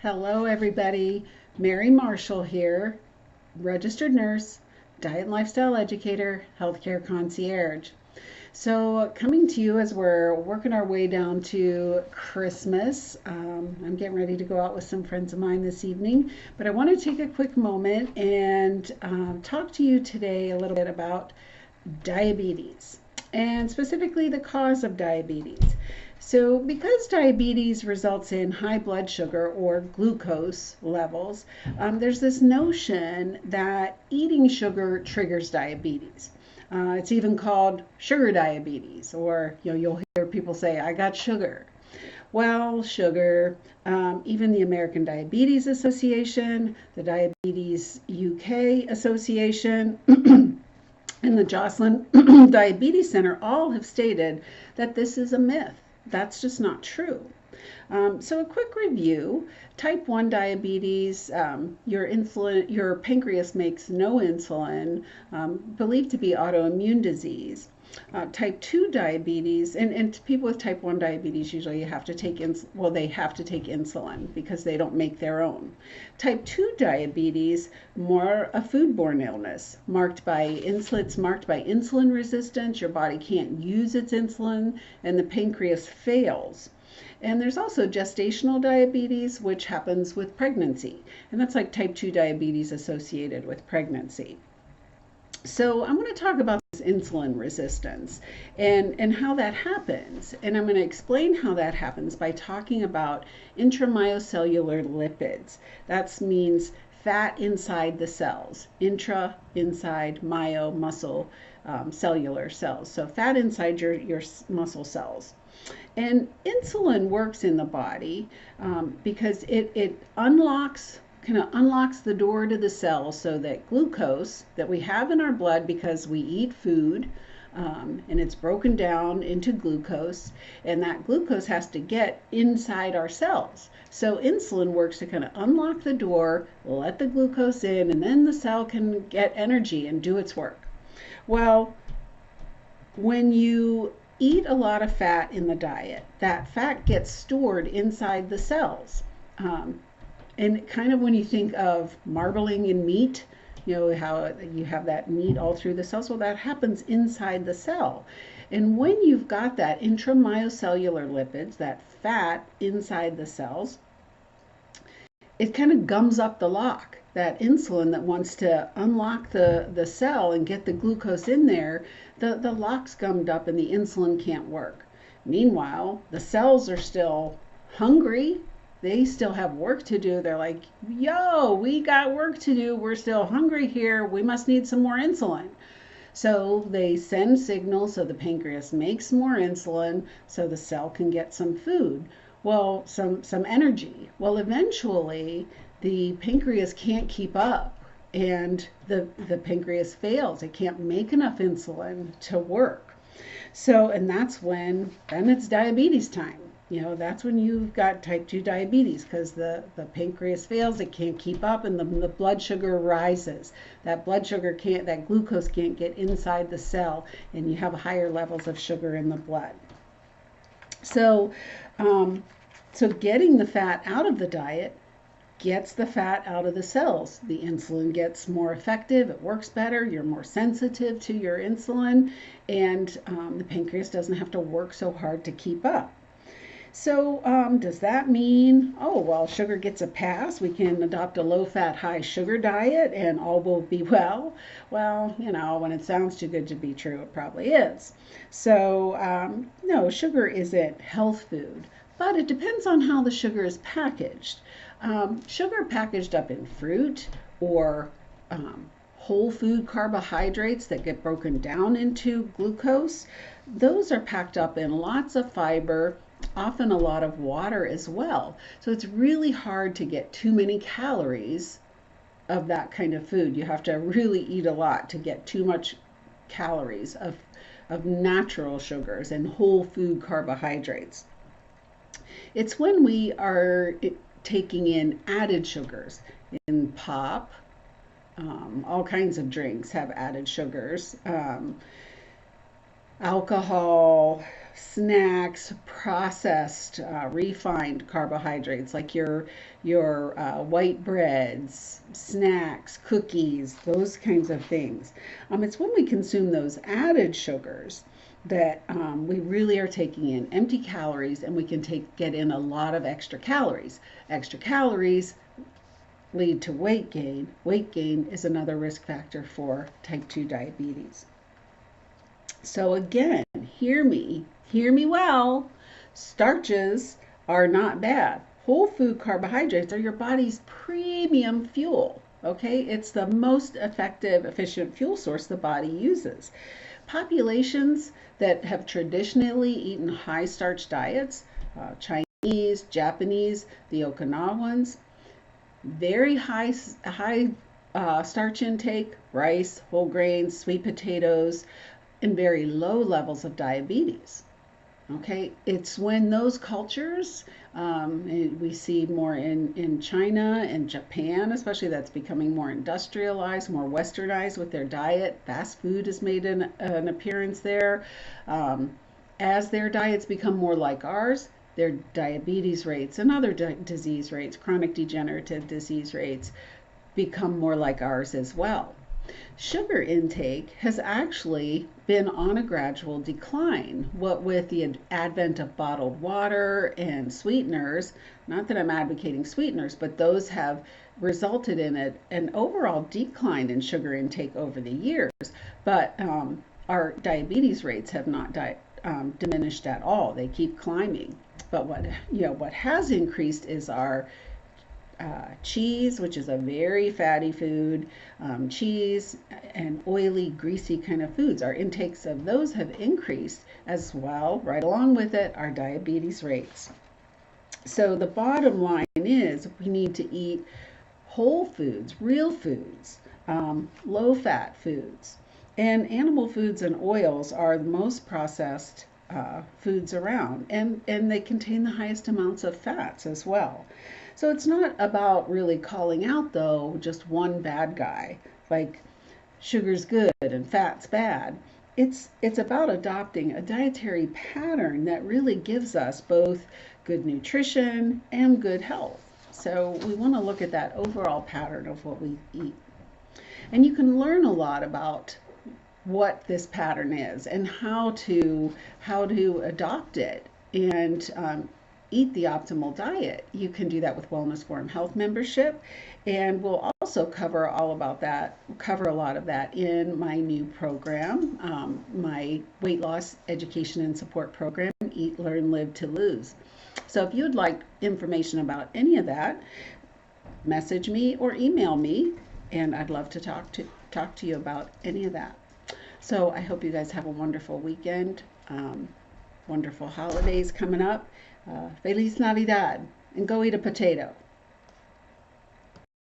Hello, everybody. Mary Marshall here, registered nurse, diet and lifestyle educator, healthcare concierge. So, coming to you as we're working our way down to Christmas. I'm getting ready to go out with some friends of mine this evening, but I want to take a quick moment and talk to you today a little bit about diabetes and specifically the cause of diabetes. So, because diabetes results in high blood sugar or glucose levels, there's this notion that eating sugar triggers diabetes. It's even called sugar diabetes, or you'll hear people say, "I got sugar." Well, sugar, even the American Diabetes Association, the Diabetes UK Association, and the Joslin Diabetes Center all have stated that this is a myth. That's just not true. So a quick review: type 1 diabetes, your pancreas makes no insulin, believed to be autoimmune disease. Type 2 diabetes, and people with type 1 diabetes usually have to take they have to take insulin because they don't make their own. Type 2 diabetes, more a foodborne illness marked by insulin resistance. Your body can't use its insulin and the pancreas fails. And there's also gestational diabetes, which happens with pregnancy, and that's like type 2 diabetes associated with pregnancy. So I'm going to talk about this insulin resistance and how that happens. And I'm going to explain how that happens by talking about intramyocellular lipids. That means fat inside the cells. Intra, inside, myo, muscle, cellular cells. So fat inside your muscle cells. And insulin works in the body because it kind of unlocks the door to the cell so that glucose that we have in our blood because we eat food, and it's broken down into glucose, and that glucose has to get inside our cells. So insulin works to kind of unlock the door, let the glucose in, and then the cell can get energy and do its work. Well, when you eat a lot of fat in the diet, that fat gets stored inside the cells. And kind of when you think of marbling in meat, how you have that meat all through the cells, well, that happens inside the cell. And when you've got that intramyocellular lipids, that fat inside the cells, it kind of gums up the lock. That insulin that wants to unlock the cell and get the glucose in there, the lock's gummed up and the insulin can't work. Meanwhile, the cells are still hungry. They still have work to do. They're like, yo, we got work to do. We're still hungry here. We must need some more insulin. So they send signals so the pancreas makes more insulin so the cell can get some food. Well, some energy. Well, eventually the pancreas can't keep up and the pancreas fails. It can't make enough insulin to work. So, and that's when, then it's diabetes time. That's when you've got type 2 diabetes because the pancreas fails, it can't keep up, and the blood sugar rises. That glucose can't get inside the cell, and you have higher levels of sugar in the blood. So, so getting the fat out of the diet gets the fat out of the cells. The insulin gets more effective, it works better, you're more sensitive to your insulin, and the pancreas doesn't have to work so hard to keep up. So does that mean, oh, well, sugar gets a pass? We can adopt a low-fat, high-sugar diet and all will be well? Well, when it sounds too good to be true, it probably is. So no, sugar isn't health food, but it depends on how the sugar is packaged. Sugar packaged up in fruit or whole food carbohydrates that get broken down into glucose, those are packed up in lots of fiber, often a lot of water as well. So it's really hard to get too many calories of that kind of food. You have to really eat a lot to get too much calories of natural sugars and whole food carbohydrates. It's when we are taking in added sugars in pop. All kinds of drinks have added sugars. Alcohol, snacks, processed, refined carbohydrates like your white breads, snacks, cookies, those kinds of things. It's when we consume those added sugars that we really are taking in empty calories, and we can get in a lot of extra calories. Extra calories lead to weight gain. Weight gain is another risk factor for type 2 diabetes. So again, hear me well. Starches are not bad. Whole food carbohydrates are your body's premium fuel. Okay, it's the most effective, efficient fuel source the body uses. Populations that have traditionally eaten high starch diets, Chinese, Japanese, the Okinawans, very high starch intake, rice, whole grains, sweet potatoes, and very low levels of diabetes. Okay, it's when those cultures, we see more in China and Japan, especially, that's becoming more industrialized, more westernized with their diet. Fast food has made an appearance there. As their diets become more like ours, their diabetes rates and other disease rates, chronic degenerative disease rates, become more like ours as well. Sugar intake has actually been on a gradual decline. What with the advent of bottled water and sweeteners, not that I'm advocating sweeteners, but those have resulted in an overall decline in sugar intake over the years. But our diabetes rates have not diminished at all. They keep climbing. But what has increased is our cheese, which is a very fatty food, cheese and oily, greasy kind of foods. Our intakes of those have increased as well. Right along with it, our diabetes rates. So the bottom line is we need to eat whole foods, real foods, low fat foods. And animal foods and oils are the most processed foods around, and they contain the highest amounts of fats as well. So it's not about really calling out, though, just one bad guy, like sugar's good and fat's bad. It's about adopting a dietary pattern that really gives us both good nutrition and good health. So we want to look at that overall pattern of what we eat. And you can learn a lot about what this pattern is and how to adopt it and eat the optimal diet. You can do that with Wellness Forum Health membership, and we'll also cover a lot of that in my new program, my weight loss education and support program, Eat, Learn, Live to Lose. So if you'd like information about any of that, message me or email me, and I'd love to talk to you about any of that. So I hope you guys have a wonderful weekend, wonderful holidays coming up. Feliz Navidad, and go eat a potato.